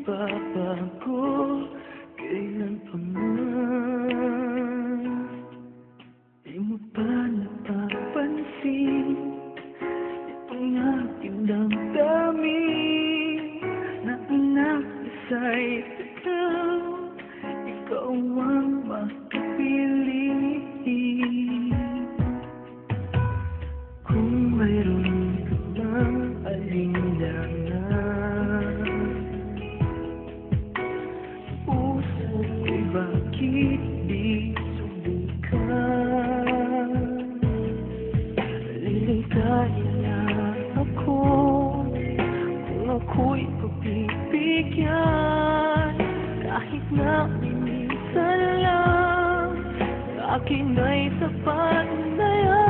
magbabago kailan pa man. Di mo ba napapansin itong aking damdamin na anak sa'y ikaw, ikaw ang makapili. Kung mayroon ka bang alinlangan, puso ko'y bakit di subukan? Liligaya na ako kung ako'y pagbibigyan, kahit na minsan lang sa akin ay sapat na yan.